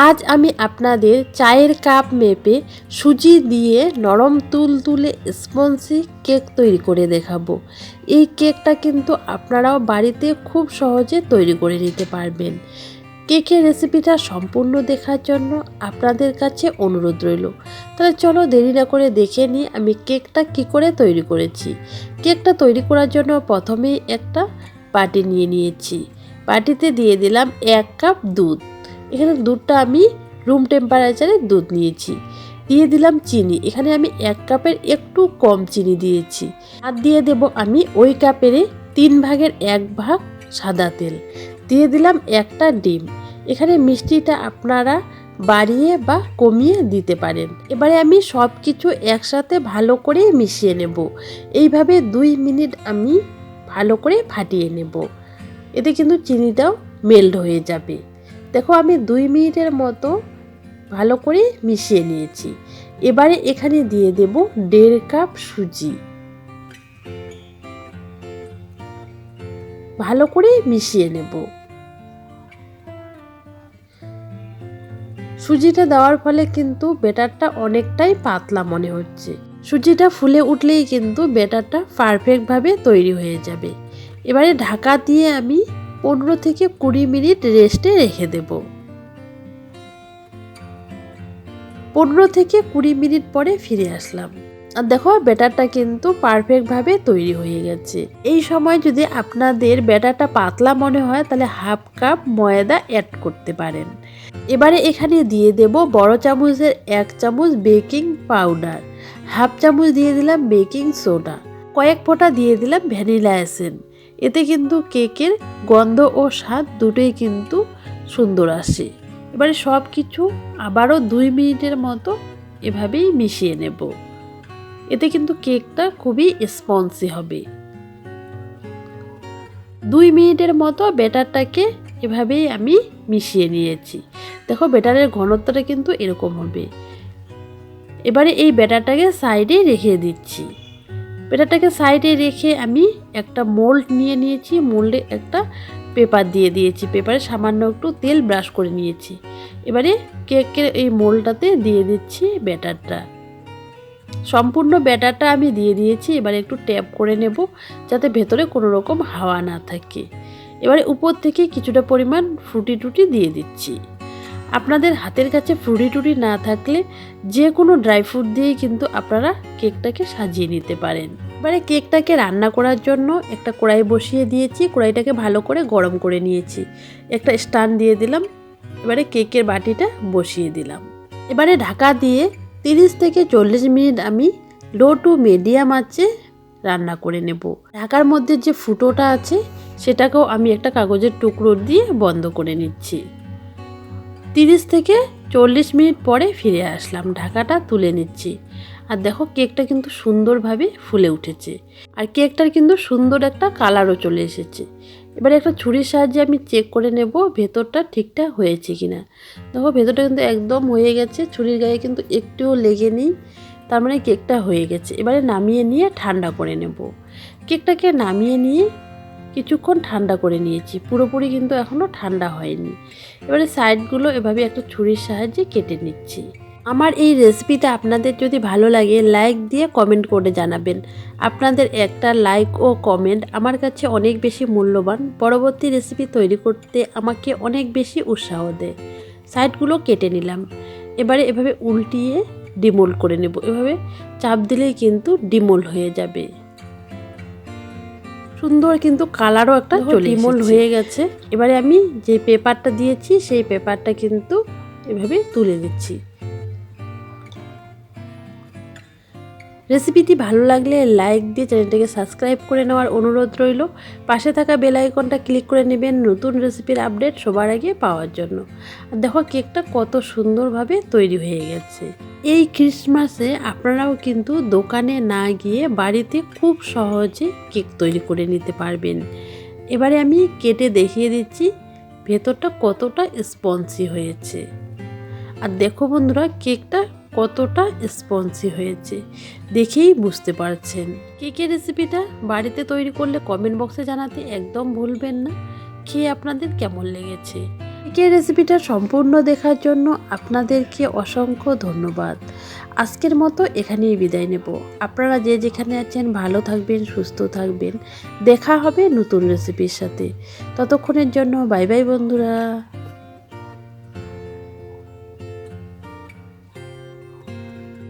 আজ আমি আপনাদের চায়ের কাপ মেপে সুজি দিয়ে নরম তুলতুলে স্পঞ্জি কেক তৈরি করে দেখাবো। এই কেকটা কিন্তু আপনারাও বাড়িতে খুব সহজে তৈরি করে নিতে পারবেন। কেকের রেসিপিটা সম্পূর্ণ দেখার জন্য আপনাদের কাছে অনুরোধ রইল। তাহলে চলো দেরি না করে দেখে নিই আমি কেকটা কি করে তৈরি করেছি। কেকটা তৈরি করার জন্য প্রথমেই একটা বাটি নিয়ে নিয়েছি। বাটিতে দিয়ে দিলাম 1 কাপ দুধ। এখানে দুধটা আমি রুম টেম্পারেচারে দুধ নিয়েছি। দিয়ে দিলাম চিনি, এখানে আমি 1 কাপের একটু কম চিনি দিয়েছি। আর দিয়ে দেব আমি ওই কাপেরই 3 ভাগের 1 ভাগ সাদা তেল। দিয়ে দিলাম একটা ডিম। এখানে মিষ্টিটা আপনারা বাড়িয়ে বা কমিয়ে দিতে পারেন। এবারে আমি সব কিছু একসাথে ভালো করে মিশিয়ে নেব। এইভাবে 2 মিনিট আমি ভালো করে ফাটিয়ে নেব। এতে কিন্তু চিনিটাও মেল্ট হয়ে যাবে। দেখো আমি 2 মিনিটের মতো ভালো করে মিশিয়ে নিয়েছি। এবারে এখানে দিয়ে দেব 1.5 কাপ সুজি। ভালো করে মিশিয়ে নেব। সুজিটা দেওয়ার ফলে কিন্তু ব্যাটারটা অনেকটাই পাতলা মনে হচ্ছে। সুজিটা ফুলে উঠলেই কিন্তু ব্যাটারটা পারফেক্টভাবে তৈরি হয়ে যাবে। এবারে ঢাকা দিয়ে আমি 15 থেকে 20 মিনিট রেস্টে রেখে দেব। 15 থেকে 20 মিনিট পরে ফিরে আসলাম। আর দেখো ব্যাটারটা কিন্তু পারফেক্টভাবে তৈরি হয়ে গেছে। এই সময় যদি আপনাদের ব্যাটারটা পাতলা মনে হয় তাহলে 1/2 কাপ ময়দা অ্যাড করতে পারেন। এবারে এখানে দিয়ে দেব বড় চামচের 1 চামচ বেকিং পাউডার, 1/2 চামচ দিয়ে দিলাম বেকিং সোডা, কয়েক ফোঁটা দিয়ে দিলাম ভ্যানিলা এসেন্স। এতে কিন্তু কেকের গন্ধ ও স্বাদ দুটোই কিন্তু সুন্দর আসে। এবারে সব কিছু আবারও 2 মিনিটের মতো এভাবেই মিশিয়ে নেব। এতে কিন্তু কেকটা খুবই স্পঞ্জি হবে। 2 মিনিটের মতো ব্যাটারটাকে এভাবেই আমি মিশিয়ে নিয়েছি। দেখো ব্যাটারের ঘনত্বটা কিন্তু এরকম হবে। এবারে এই ব্যাটারটাকে সাইডে রেখে দিচ্ছি। ব্যাটারটাকে সাইডে রেখে আমি একটা মোল্ড নিয়ে নিয়েছি। মোল্ডে একটা পেপার দিয়ে দিয়েছি। পেপারে সামান্য একটু তেল ব্রাশ করে নিয়েছি। এবারে কেকের এই মোল্ডটাতে দিয়ে দিচ্ছি ব্যাটারটা। সম্পূর্ণ ব্যাটারটা আমি দিয়ে দিয়েছি। এবারে একটু ট্যাপ করে নেব যাতে ভেতরে কোনো রকম হাওয়া না থাকে। এবারে উপর থেকে কিছুটা পরিমাণ ফ্রুটি টুটি দিয়ে দিচ্ছি। আপনাদের হাতের কাছে ফ্রুটি টুটি না থাকলে যে কোনো ড্রাই ফ্রুট দিয়েই কিন্তু আপনারা কেকটাকে সাজিয়ে নিতে পারেন। এবারে কেকটাকে রান্না করার জন্য একটা কড়াই বসিয়ে দিয়েছি। কড়াইটাকে ভালো করে গরম করে নিয়েছি। একটা স্ট্যান্ড দিয়ে দিলাম। এবারে কেকের বাটিটা বসিয়ে দিলাম। এবারে ঢাকা দিয়ে 30 থেকে 40 মিনিট আমি লো টু মিডিয়াম আঁচে রান্না করে নেব। ঢাকার মধ্যে যে ফুটোটা আছে সেটাকেও আমি একটা কাগজের টুকরো দিয়ে বন্ধ করে নিচ্ছি। 30 থেকে 40 মিনিট পরে ফিরে আসলাম। ঢাকাটা তুলে নিচ্ছি। আর দেখো কেকটা কিন্তু সুন্দরভাবে ফুলে উঠেছে। আর কেকটার কিন্তু সুন্দর একটা কালারও চলে এসেছে। এবারে একটা ছুরির সাহায্যে আমি চেক করে নেব ভেতরটা ঠিকঠাক হয়েছে কিনা। দেখো ভেতরটা কিন্তু একদম হয়ে গেছে। ছুরির গায়ে কিন্তু একটুও লেগে নেই। তার মানে কেকটা হয়ে গেছে। এবারে নামিয়ে নিয়ে ঠান্ডা করে নেব। কেকটাকে নামিয়ে নিয়ে কিছুক্ষণ ঠান্ডা করে নিয়েছি। পুরোপুরি কিন্তু এখনও ঠান্ডা হয়নি। এবারে সাইডগুলো এভাবে একটা ছুরির সাহায্যে কেটে নিচ্ছি। আমার এই রেসিপিটা আপনাদের যদি ভালো লাগে লাইক দিয়ে কমেন্ট করে জানাবেন। আপনাদের একটা লাইক ও কমেন্ট আমার কাছে অনেক বেশি মূল্যবান। পরবর্তী রেসিপি তৈরি করতে আমাকে অনেক বেশি উৎসাহ দেয়। সাইডগুলো কেটে নিলাম। এবারে এভাবে উল্টিয়ে ডিমোল্ড করে নেব। এভাবে চাপ দিলেই কিন্তু ডিমোল্ড হয়ে যাবে। সুন্দর কিন্তু কালারও একটা ডিমোল্ড হয়ে গেছে। এবারে আমি যে পেপারটা দিয়েছি সেই পেপারটা কিন্তু এভাবে তুলে দিচ্ছি। রেসিপিটি ভালো লাগলে লাইক দিয়ে চ্যানেলটাকে সাবস্ক্রাইব করে নেওয়ার অনুরোধ রইল। পাশে থাকা বেল আইকনটা ক্লিক করে নেবেন নতুন রেসিপির আপডেট সবার আগে পাওয়ার জন্য। আর দেখো কেকটা কত সুন্দরভাবে তৈরি হয়ে গেছে। এই ক্রিসমাসে আপনারাও কিন্তু দোকানে না গিয়ে বাড়িতে খুব সহজে কেক তৈরি করে নিতে পারবেন। এবারে আমি কেটে দেখিয়ে দিচ্ছি ভেতরটা কতটা স্পঞ্জি হয়েছে। আর দেখো বন্ধুরা কেকটা কতটা স্পঞ্জি হয়েছে দেখেই বুঝতে পারছেন। কেকের রেসিপিটা বাড়িতে তৈরি করলে কমেন্ট বক্সে জানাতে একদম ভুলবেন না। খেয়ে আপনাদের কেমন লেগেছে। কেকের রেসিপিটা সম্পূর্ণ দেখার জন্য আপনাদেরকে অসংখ্য ধন্যবাদ। আজকের মতো এখানেই বিদায় নেব। আপনারা যে যেখানে আছেন ভালো থাকবেন, সুস্থ থাকবেন। দেখা হবে নতুন রেসিপির সাথে। ততক্ষণের জন্য বাই বাই বন্ধুরা।